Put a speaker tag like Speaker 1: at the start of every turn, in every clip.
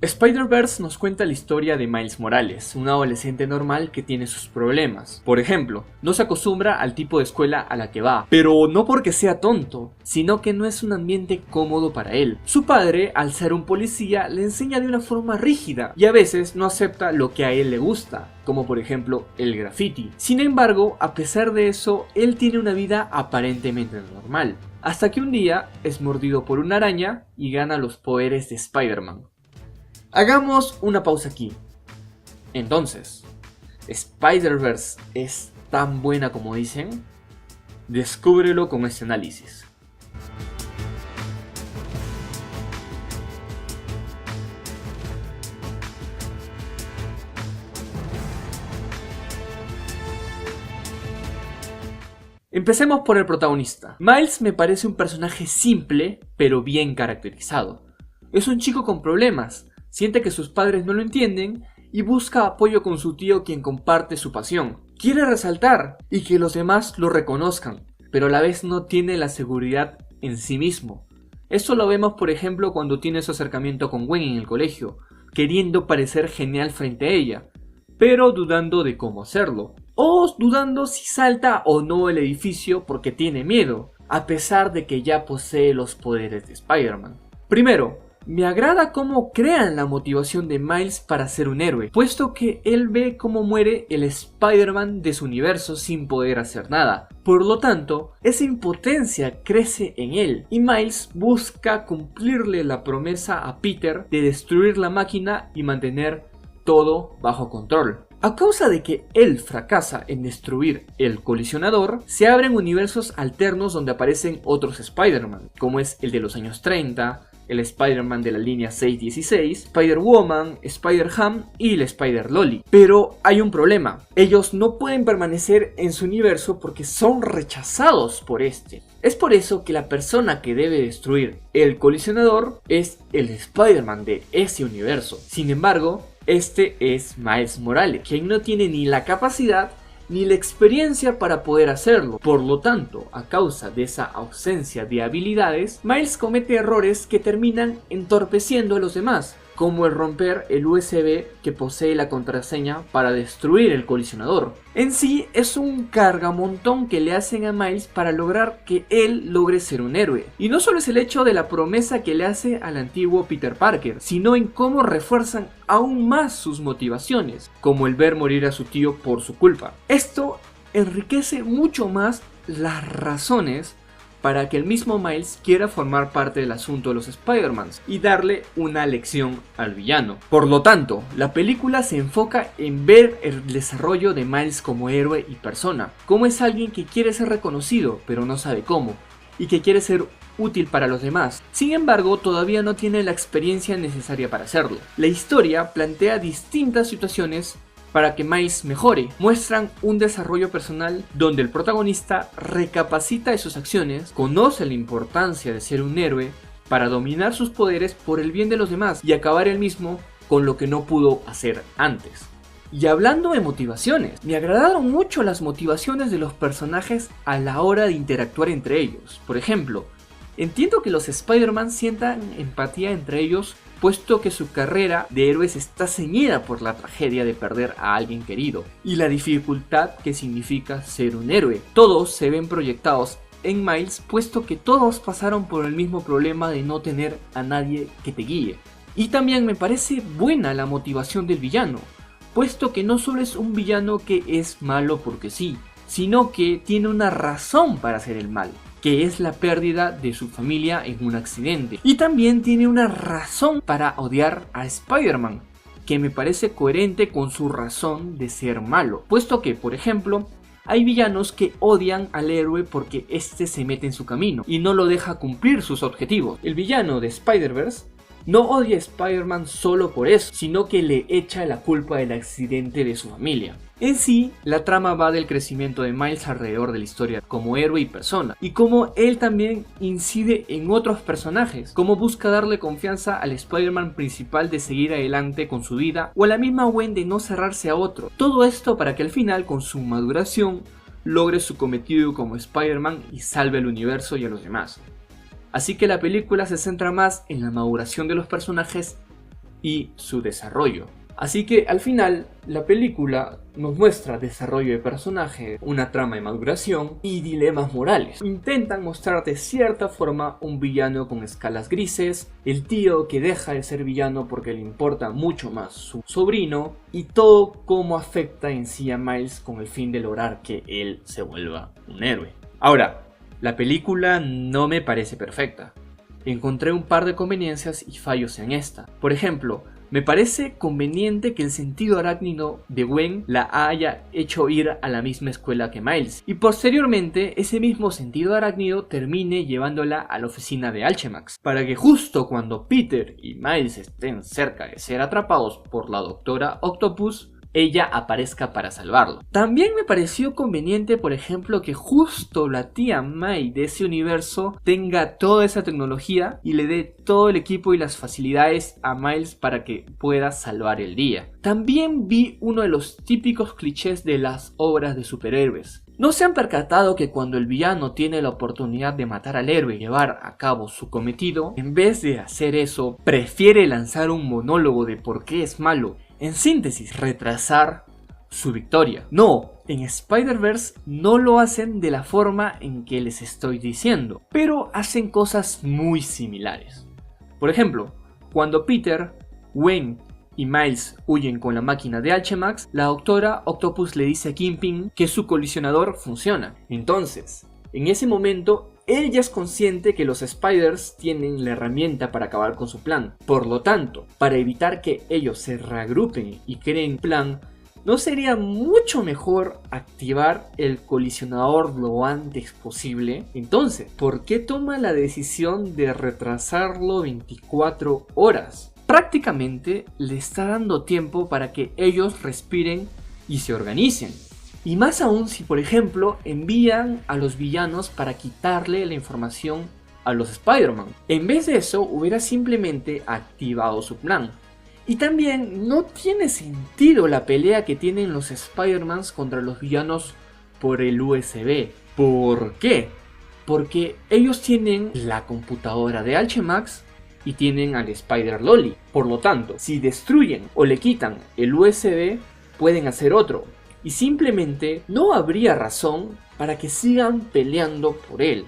Speaker 1: Spider-Verse nos cuenta la historia de Miles Morales, un adolescente normal que tiene sus problemas. Por ejemplo, no se acostumbra al tipo de escuela a la que va, pero no porque sea tonto, sino que no es un ambiente cómodo para él. Su padre, al ser un policía, le enseña de una forma rígida y a veces no acepta lo que a él le gusta, como por ejemplo el graffiti. Sin embargo, a pesar de eso, él tiene una vida aparentemente normal, hasta que un día es mordido por una araña y gana los poderes de Spider-Man. Hagamos una pausa aquí. Entonces, ¿Spider-Verse es tan buena como dicen? Descúbrelo con este análisis. Empecemos por el protagonista. Miles me parece un personaje simple, pero bien caracterizado. Es un chico con problemas. Siente que sus padres no lo entienden y busca apoyo con su tío, quien comparte su pasión. Quiere resaltar y que los demás lo reconozcan, pero a la vez no tiene la seguridad en sí mismo. Esto lo vemos por ejemplo cuando tiene su acercamiento con Gwen en el colegio, queriendo parecer genial frente a ella, pero dudando de cómo hacerlo, o dudando si salta o no el edificio porque tiene miedo, a pesar de que ya posee los poderes de Spider-Man. Primero, me agrada cómo crean la motivación de Miles para ser un héroe, puesto que él ve cómo muere el Spider-Man de su universo sin poder hacer nada. Por lo tanto, esa impotencia crece en él, y Miles busca cumplirle la promesa a Peter de destruir la máquina y mantener todo bajo control. A causa de que él fracasa en destruir el colisionador, se abren universos alternos donde aparecen otros Spider-Man, como es el de los años 30, el Spider-Man de la línea 616, Spider-Woman, Spider-Ham y el Spider-Loli. Pero hay un problema, ellos no pueden permanecer en su universo porque son rechazados por este. Es por eso que la persona que debe destruir el colisionador es el Spider-Man de ese universo. Sin embargo, este es Miles Morales, quien no tiene ni la capacidad ni la experiencia para poder hacerlo. Por lo tanto, a causa de esa ausencia de habilidades, Miles comete errores que terminan entorpeciendo a los demás, como el romper el USB que posee la contraseña para destruir el colisionador. En sí es un cargamontón que le hacen a Miles para lograr que él logre ser un héroe. Y no solo es el hecho de la promesa que le hace al antiguo Peter Parker, sino en cómo refuerzan aún más sus motivaciones, como el ver morir a su tío por su culpa. Esto enriquece mucho más las razones para que el mismo Miles quiera formar parte del asunto de los Spider-Mans y darle una lección al villano. Por lo tanto, la película se enfoca en ver el desarrollo de Miles como héroe y persona, cómo es alguien que quiere ser reconocido pero no sabe cómo, y que quiere ser útil para los demás. Sin embargo, todavía no tiene la experiencia necesaria para hacerlo. La historia plantea distintas situaciones para que Miles mejore. Muestran un desarrollo personal donde el protagonista recapacita de sus acciones, conoce la importancia de ser un héroe para dominar sus poderes por el bien de los demás y acabar él mismo con lo que no pudo hacer antes. Y hablando de motivaciones, me agradaron mucho las motivaciones de los personajes a la hora de interactuar entre ellos. Por ejemplo, entiendo que los Spider-Man sientan empatía entre ellos, puesto que su carrera de héroes está ceñida por la tragedia de perder a alguien querido y la dificultad que significa ser un héroe. Todos se ven proyectados en Miles, puesto que todos pasaron por el mismo problema de no tener a nadie que te guíe. Y también me parece buena la motivación del villano, puesto que no solo es un villano que es malo porque sí, sino que tiene una razón para hacer el mal, que es la pérdida de su familia en un accidente. Y también tiene una razón para odiar a Spider-Man, que me parece coherente con su razón de ser malo, puesto que, por ejemplo, hay villanos que odian al héroe porque este se mete en su camino y no lo deja cumplir sus objetivos. El villano de Spider-Verse no odia a Spider-Man solo por eso, sino que le echa la culpa del accidente de su familia. En sí, la trama va del crecimiento de Miles alrededor de la historia como héroe y persona, y cómo él también incide en otros personajes, cómo busca darle confianza al Spider-Man principal de seguir adelante con su vida, o a la misma Gwen de no cerrarse a otro. Todo esto para que al final, con su maduración, logre su cometido como Spider-Man y salve al universo y a los demás. Así que la película se centra más en la maduración de los personajes y su desarrollo. Así que al final la película nos muestra desarrollo de personaje, una trama de maduración y dilemas morales. Intentan mostrar de cierta forma un villano con escalas grises, el tío que deja de ser villano porque le importa mucho más su sobrino y todo cómo afecta en sí a Miles con el fin de lograr que él se vuelva un héroe. Ahora, la película no me parece perfecta. Encontré un par de conveniencias y fallos en esta. Por ejemplo, me parece conveniente que el sentido arácnido de Gwen la haya hecho ir a la misma escuela que Miles, y posteriormente ese mismo sentido arácnido termine llevándola a la oficina de Alchemax, para que justo cuando Peter y Miles estén cerca de ser atrapados por la Doctora Octopus, ella aparezca para salvarlo. También me pareció conveniente, por ejemplo, que justo la tía May de ese universo tenga toda esa tecnología y le dé todo el equipo y las facilidades a Miles para que pueda salvar el día. También vi uno de los típicos clichés de las obras de superhéroes. ¿No se han percatado que cuando el villano tiene la oportunidad de matar al héroe y llevar a cabo su cometido, en vez de hacer eso, prefiere lanzar un monólogo de por qué es malo? En síntesis, retrasar su victoria. No, en Spider-Verse no lo hacen de la forma en que les estoy diciendo, pero hacen cosas muy similares. Por ejemplo, cuando Peter, Gwen y Miles huyen con la máquina de Alchemax, la Doctora Octopus le dice a Kingpin que su colisionador funciona. Entonces, en ese momento, él ya es consciente que los Spiders tienen la herramienta para acabar con su plan. Por lo tanto, para evitar que ellos se reagrupen y creen plan, ¿no sería mucho mejor activar el colisionador lo antes posible? Entonces, ¿por qué toma la decisión de retrasarlo 24 horas? Prácticamente le está dando tiempo para que ellos respiren y se organicen. Y más aún si, por ejemplo, envían a los villanos para quitarle la información a los Spider-Man. En vez de eso, hubiera simplemente activado su plan. Y también no tiene sentido la pelea que tienen los Spider-Man contra los villanos por el USB. ¿Por qué? Porque ellos tienen la computadora de Alchemax y tienen al Spider-Loli. Por lo tanto, si destruyen o le quitan el USB, pueden hacer otro. Y simplemente no habría razón para que sigan peleando por él,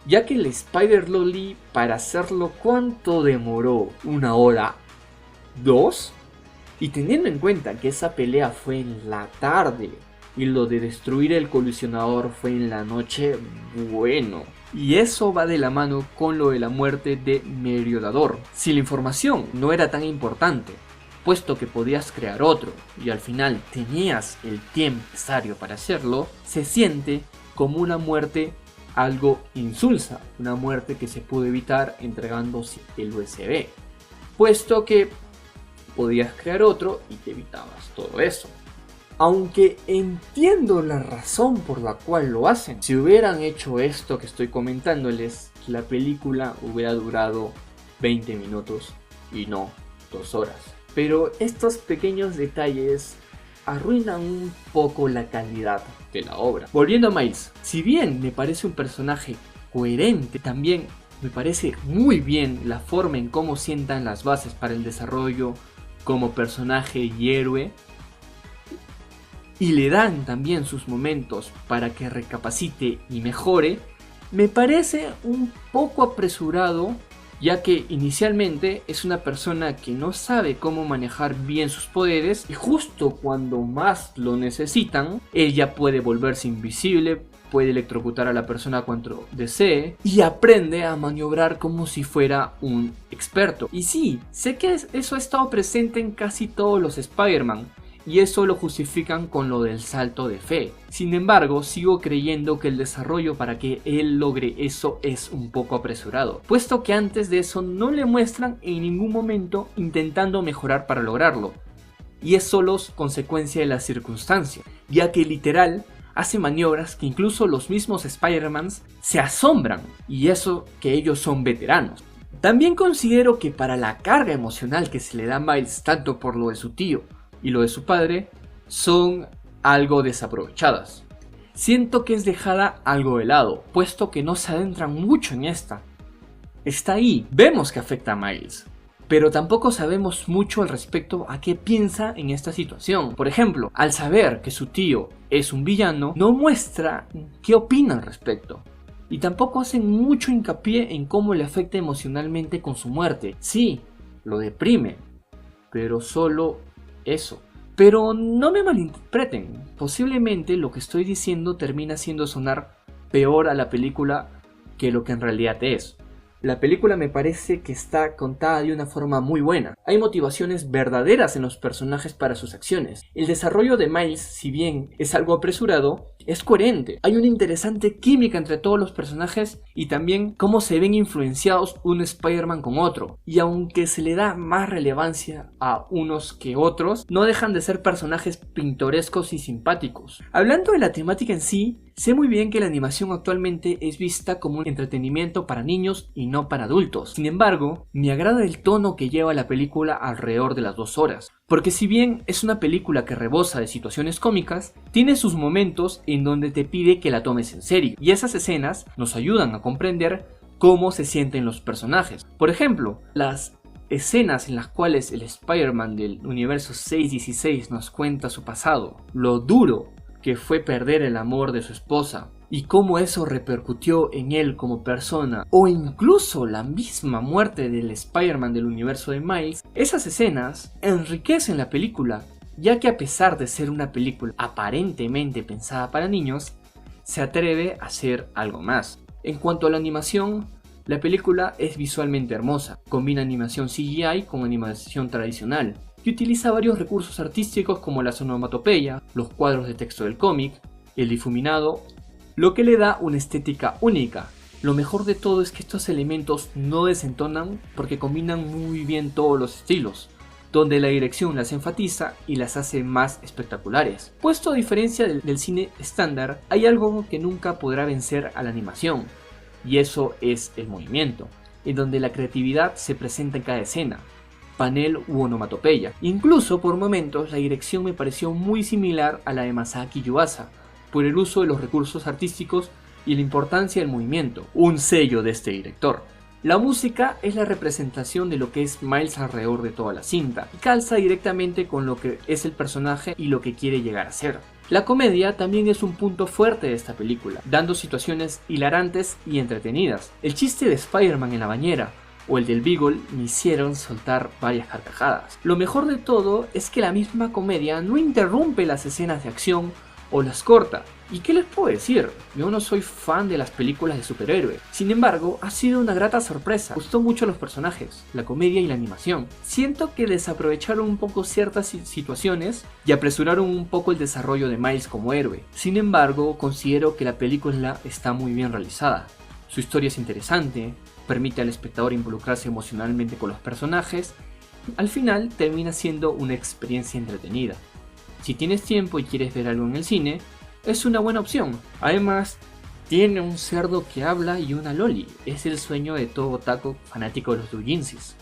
Speaker 1: ya que el Spider-Loli para hacerlo, ¿cuánto demoró? ¿1 hora? ¿2? Y teniendo en cuenta que esa pelea fue en la tarde y lo de destruir el colisionador fue en la noche, bueno. Y eso va de la mano con lo de la muerte de Merodeador. Si la información no era tan importante, puesto que podías crear otro y al final tenías el tiempo necesario para hacerlo, se siente como una muerte algo insulsa, una muerte que se pudo evitar entregando el USB, puesto que podías crear otro y te evitabas todo eso. Aunque entiendo la razón por la cual lo hacen, si hubieran hecho esto que estoy comentándoles, la película hubiera durado 20 minutos y no 2 horas. Pero estos pequeños detalles arruinan un poco la calidad de la obra. Volviendo a Miles, si bien me parece un personaje coherente, también me parece muy bien la forma en cómo sientan las bases para el desarrollo como personaje y héroe, y le dan también sus momentos para que recapacite y mejore, me parece un poco apresurado, ya que inicialmente es una persona que no sabe cómo manejar bien sus poderes y justo cuando más lo necesitan, ella puede volverse invisible, puede electrocutar a la persona cuando desee y aprende a maniobrar como si fuera un experto. Y sí, sé que eso ha estado presente en casi todos los Spider-Man, y eso lo justifican con lo del salto de fe. Sin embargo, sigo creyendo que el desarrollo para que él logre eso es un poco apresurado, puesto que antes de eso no le muestran en ningún momento intentando mejorar para lograrlo, y es solo consecuencia de las circunstancias, ya que literal hace maniobras que incluso los mismos Spider-Mans se asombran, y eso que ellos son veteranos. También considero que para la carga emocional que se le da a Miles tanto por lo de su tío y lo de su padre, son algo desaprovechadas. Siento que es dejada algo de lado, puesto que no se adentran mucho en esta. Está ahí, vemos que afecta a Miles, pero tampoco sabemos mucho al respecto a qué piensa en esta situación. Por ejemplo, al saber que su tío es un villano, no muestra qué opina al respecto. Y tampoco hacen mucho hincapié en cómo le afecta emocionalmente con su muerte. Sí, lo deprime, pero solo eso. Pero no me malinterpreten, posiblemente lo que estoy diciendo termina haciendo sonar peor a la película que lo que en realidad es. La película me parece que está contada de una forma muy buena. Hay motivaciones verdaderas en los personajes para sus acciones. El desarrollo de Miles, si bien es algo apresurado, es coherente. Hay una interesante química entre todos los personajes y también cómo se ven influenciados un Spider-Man con otro. Y aunque se le da más relevancia a unos que otros, no dejan de ser personajes pintorescos y simpáticos. Hablando de la temática en sí, sé muy bien que la animación actualmente es vista como un entretenimiento para niños y no para adultos. Sin embargo, me agrada el tono que lleva la película alrededor de las 2 horas. Porque si bien es una película que rebosa de situaciones cómicas, tiene sus momentos en donde te pide que la tomes en serio. Y esas escenas nos ayudan a comprender cómo se sienten los personajes. Por ejemplo, las escenas en las cuales el Spider-Man del universo 616 nos cuenta su pasado, lo duro que fue perder el amor de su esposa y cómo eso repercutió en él como persona, o incluso la misma muerte del Spider-Man del universo de Miles, esas escenas enriquecen la película, ya que a pesar de ser una película aparentemente pensada para niños, se atreve a hacer algo más. En cuanto a la animación, la película es visualmente hermosa, combina animación CGI con animación tradicional, y utiliza varios recursos artísticos como la onomatopeya, los cuadros de texto del cómic, el difuminado, lo que le da una estética única. Lo mejor de todo es que estos elementos no desentonan porque combinan muy bien todos los estilos, donde la dirección las enfatiza y las hace más espectaculares. Puesto a diferencia del cine estándar, hay algo que nunca podrá vencer a la animación, y eso es el movimiento, en donde la creatividad se presenta en cada escena, panel u onomatopeya. Incluso por momentos la dirección me pareció muy similar a la de Masaaki Yuasa, por el uso de los recursos artísticos y la importancia del movimiento, un sello de este director. La música es la representación de lo que es Miles alrededor de toda la cinta, y calza directamente con lo que es el personaje y lo que quiere llegar a ser. La comedia también es un punto fuerte de esta película, dando situaciones hilarantes y entretenidas. El chiste de Spider-Man en la bañera, o el del Beagle, me hicieron soltar varias carcajadas. Lo mejor de todo es que la misma comedia no interrumpe las escenas de acción o las corta. ¿Y qué les puedo decir? Yo no soy fan de las películas de superhéroes. Sin embargo, ha sido una grata sorpresa. Me gustó mucho los personajes, la comedia y la animación. Siento que desaprovecharon un poco ciertas situaciones y apresuraron un poco el desarrollo de Miles como héroe. Sin embargo, considero que la película está muy bien realizada. Su historia es interesante, permite al espectador involucrarse emocionalmente con los personajes. Al final termina siendo una experiencia entretenida. Si tienes tiempo y quieres ver algo en el cine, es una buena opción. Además, tiene un cerdo que habla y una loli. Es el sueño de todo otaku fanático de los doujinshis.